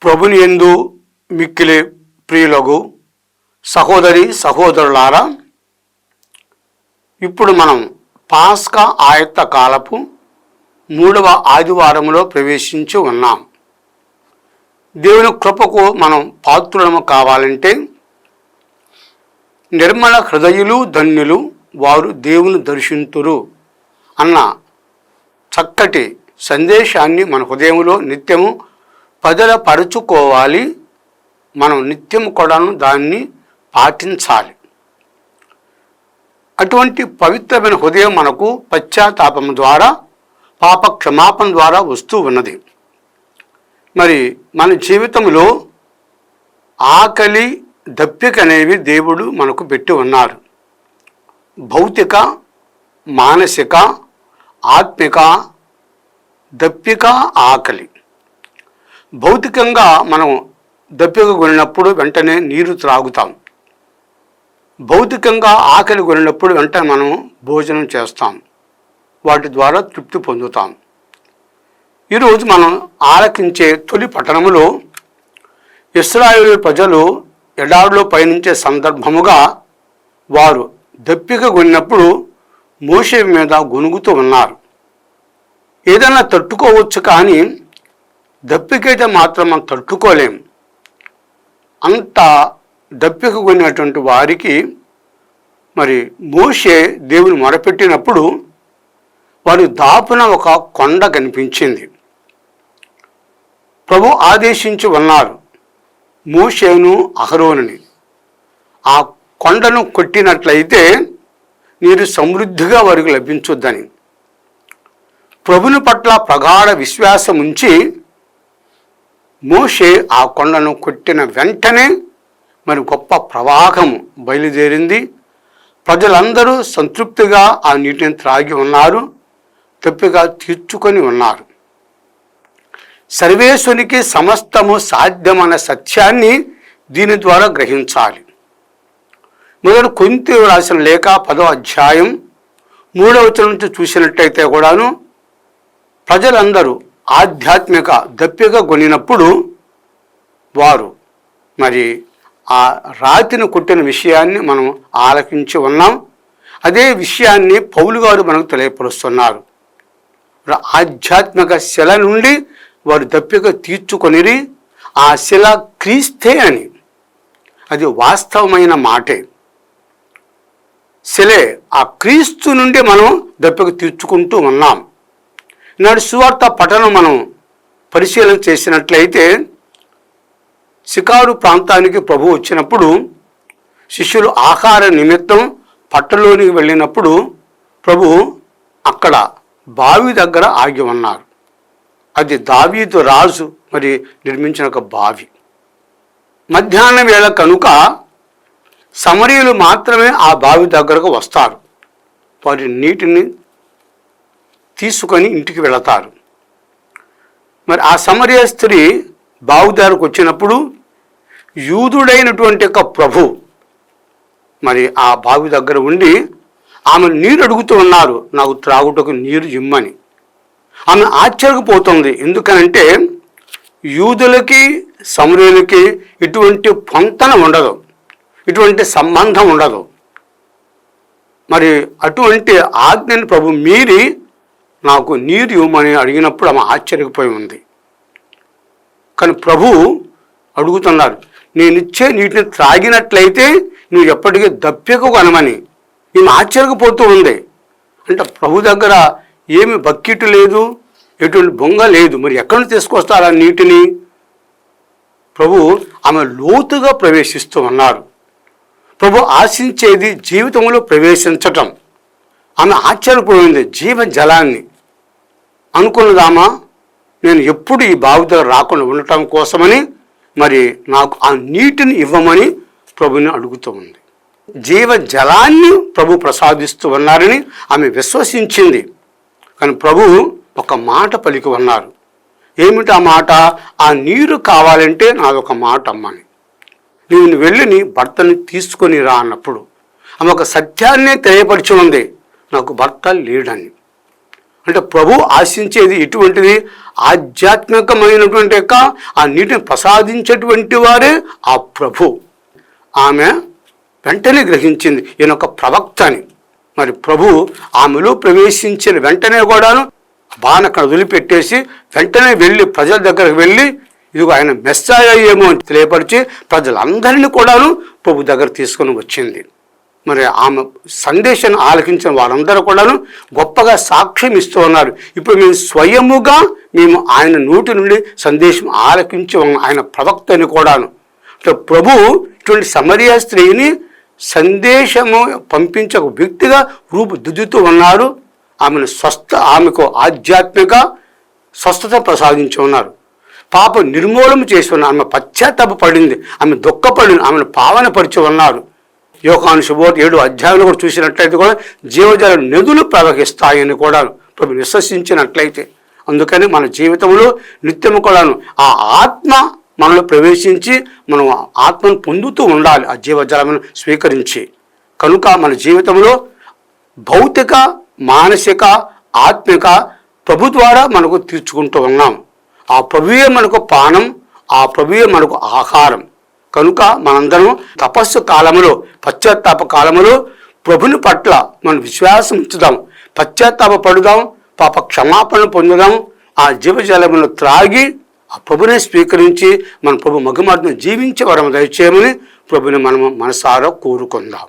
ప్రభుని యందు మిక్కిలి ప్రియులగు సహోదరి సహోదరులారా, ఇప్పుడు మనం పాస్కా ఆయత్త కాలపు 3వ ఆదివారంలో ప్రవేశించి ఉన్నాం. దేవుని కృపకు మనం పాత్రులము కావాలంటే నిర్మల హృదయులు ధన్యులు వారు దేవుని దర్శింతురు అన్న చక్కటి సందేశాన్ని మన హృదయంలో నిత్యము పరచుకోవాలి. మనం నిత్యము కూడాను దాన్ని పాటించాలి. అటువంటి పవిత్రమైన హృదయం మనకు పశ్చాత్తాపం ద్వారా, పాప క్షమాపణ ద్వారా వస్తూ ఉన్నది. మరి మన జీవితంలో ఆకలి దప్పిక అనేవి దేవుడు మనకు పెట్టి ఉన్నారు. భౌతిక, మానసిక, ఆత్మిక దప్పిక, ఆకలి. భౌతికంగా మనం దప్పిక కొనినప్పుడు వెంటనే నీరు త్రాగుతాం. భౌతికంగా ఆకలి కొనినప్పుడు వెంటనే మనం భోజనం చేస్తాం. వాటి ద్వారా తృప్తి పొందుతాం. ఈరోజు మనం ఆలకించే తొలి పట్టణములో ఇశ్రాయేలు ప్రజలు ఎడారిలో పయనించే సందర్భముగా వారు దప్పిక కొనినప్పుడు మోషే మీద గొనుగుతూ ఉన్నారు. ఏదైనా తట్టుకోవచ్చు, కానీ దప్పికైతే మాత్రం మనం తట్టుకోలేం. అంత దప్పిక కొనినటువంటి వారికి మరి మోషే దేవుని మొరపెట్టినప్పుడు వారి దాపున ఒక కొండ కనిపించింది. ప్రభు ఆదేశించి ఉన్నారు మోషేను అహరోనుని, ఆ కొండను కొట్టినట్లయితే నీరు సమృద్ధిగా వారికి లభించుద్దని. ప్రభుని పట్ల ప్రగాఢ విశ్వాసం ఉంచి మోషే ఆ కొండను కొట్టిన వెంటనే మరి గొప్ప ప్రవాహం బయలుదేరింది. ప్రజలందరూ సంతృప్తిగా ఆ నీటిని త్రాగి ఉన్నారు, తప్పిగా తీర్చుకొని ఉన్నారు. సర్వేశ్వరునికి సమస్తము సాధ్యమన్న సత్యాన్ని దీని ద్వారా గ్రహించాలి. మొదటి కొరింథీయులకు రాసిన లేఖ 10వ అధ్యాయం 3వ వచనం నుంచి చూసినట్టయితే కూడాను ప్రజలందరూ ఆధ్యాత్మిక దప్పిక కొనినప్పుడు వారు మరి ఆ రాతిని కొట్టిన విషయాన్ని మనం ఆలకించి ఉన్నాం. అదే విషయాన్ని పౌలు గారు మనకు తెలియపరుస్తున్నారు. ఆధ్యాత్మిక శిల నుండి వారు దప్పిక తీర్చుకొనిరి. ఆ శిల క్రీస్తే అని, అది వాస్తవమైన మాటే. శిలే, ఆ క్రీస్తు నుండి మనం దప్పిక తీర్చుకుంటూ ఉన్నాం. ఈనాడు సువార్త పఠనం మనం పరిశీలన చేసినట్లయితే షికారు ప్రాంతానికి ప్రభు వచ్చినప్పుడు శిష్యులు ఆహార నిమిత్తం పట్టణంలోనికి వెళ్ళినప్పుడు ప్రభు అక్కడ బావి దగ్గర ఆగి ఉన్నారు. అది దావీదు రాజు మరి నిర్మించిన ఒక బావి. మధ్యాహ్నం వేళ కనుక సమరీయులు మాత్రమే ఆ బావి దగ్గరకు వస్తారు. వారి నీటిని తీసుకొని ఇంటికి వెళతారు. మరి ఆ సమరయ స్త్రీ బావి దగ్గరకు వచ్చినప్పుడు యూదుడైనటువంటి ఒక ప్రభు మరి ఆ బావి దగ్గర ఉండి ఆమె నీరు అడుగుతూ ఉన్నారు, నాకు త్రాగుటకు నీరు ఇమ్మని. ఆమె ఆశ్చర్యపోతుంది. ఎందుకనంటే యూదులకి సమరయులకి ఇటువంటి పొంతన ఉండదు, ఇటువంటి సంబంధం ఉండదు. మరి అటువంటి ఆజ్ఞని ప్రభు మీరి నాకు నీరు ఇవ్వమని అడిగినప్పుడు ఆమె ఆశ్చర్యపోయి ఉంది. కానీ ప్రభు అడుగుతున్నారు, నేనిచ్చే నీటిని త్రాగినట్లయితే నువ్వు ఎప్పటికీ దప్పిక కొనమని. ఈమె ఆశ్చర్యపోతూ ఉంది. అంటే ప్రభు దగ్గర ఏమి బకెట్ లేదు, ఎటువంటి బొంగ లేదు, మరి ఎక్కడి నుంచి తీసుకొస్తారు ఆ నీటిని? ప్రభు ఆమె లోతుగా ప్రవేశిస్తూ ఉన్నారు. ప్రభు ఆశించేది జీవితంలో ప్రవేశించటం. ఆమె ఆశ్చర్యపోయింది. జీవ జలాన్ని అనుకున్నదామా, నేను ఎప్పుడు ఈ బావి దగ్గర రాకుండా ఉండటం కోసమని మరి నాకు ఆ నీటిని ఇవ్వమని ప్రభుని అడుగుతూ ఉంది. జీవ జలాన్ని ప్రభు ప్రసాదిస్తూ ఉన్నారని ఆమె విశ్వసించింది. కానీ ప్రభు ఒక మాట పలికి ఉన్నారు. ఏమిటి ఆ మాట? ఆ నీరు కావాలంటే నాదొక మాట అమ్మని, నేను వెళ్ళి నీ భర్తని తీసుకొని రా అన్నప్పుడు ఆమె ఒక సత్యాన్నే తెలియపరిచి ఉంది, నాకు భర్త లేడని. అంటే ప్రభు ఆశించేది ఎటువంటిది? ఆధ్యాత్మికమైనటువంటి యొక్క ఆ నీటిని ప్రసాదించేటువంటి వారే ఆ ప్రభు. ఆమె వెంటనే గ్రహించింది ఈయన ఒక ప్రవక్త అని. మరి ప్రభు ఆమెలో ప్రవేశించిన వెంటనే కూడాను బాణ అక్కడ వదిలిపెట్టేసి వెంటనే వెళ్ళి ప్రజల దగ్గరకు వెళ్ళి ఇదిగో ఆయన మెస్సాయా ఏమో అని తెలియపరిచి ప్రజలందరినీ కూడాను ప్రభు దగ్గర తీసుకొని వచ్చింది. మరి ఆమె సందేశాన్ని ఆలకించిన వారందరూ కూడాను గొప్పగా సాక్ష్యం ఇస్తూ ఉన్నారు. ఇప్పుడు మేము స్వయముగా ఆయన నోటి నుండి సందేశం ఆలకించి ఆయన ప్రవక్త అని కూడాను. ప్రభు ఇటువంటి సమరియా స్త్రీని సందేశము పంపించే ఒక వ్యక్తిగా రూపుదిద్దుతూ ఉన్నారు. ఆమెకు ఆధ్యాత్మిక స్వస్థత ప్రసాదించి ఉన్నారు. పాప నిర్మూలన చేసి ఉన్నారు. ఆమె పశ్చాత్తాప పడింది, ఆమె దుఃఖపడింది, ఆమెను పావనపరిచి ఉన్నారు. యోహాను శుభవార్త 7వ అధ్యాయంలో కూడా చూసినట్లయితే కూడా జీవజల నదులు ప్రవహిస్తాయని కూడా ప్రభు విశ్వసించినట్లయితే, అందుకని మన జీవితంలో నిత్యము కూడాను ఆ ఆత్మ మనలో ప్రవేశించి మనం ఆత్మను పొందుతూ ఉండాలి, ఆ జీవజలమును స్వీకరించి. కనుక మన జీవితంలో భౌతిక, మానసిక, ఆత్మిక ప్రభు ద్వారా మనకు తీర్చుకుంటూ ఉన్నాం. ఆ ప్రభువే మనకు పానం, ఆ ప్రభువే మనకు ఆహారం. కనుక మనందరం తపస్సు కాలములో, పశ్చాత్తాప కాలములో ప్రభుని పట్ల మనం విశ్వాసం ఉంచుదాం, పశ్చాత్తాప పడుదాం, పాప క్షమాపణ పొందుదాం, ఆ జీవజలమును త్రాగి ఆ ప్రభునే స్వీకరించి మన ప్రభు మగమాటను జీవించే వరం దయచేయమని ప్రభుని మనము మనసారా కోరుకుందాం.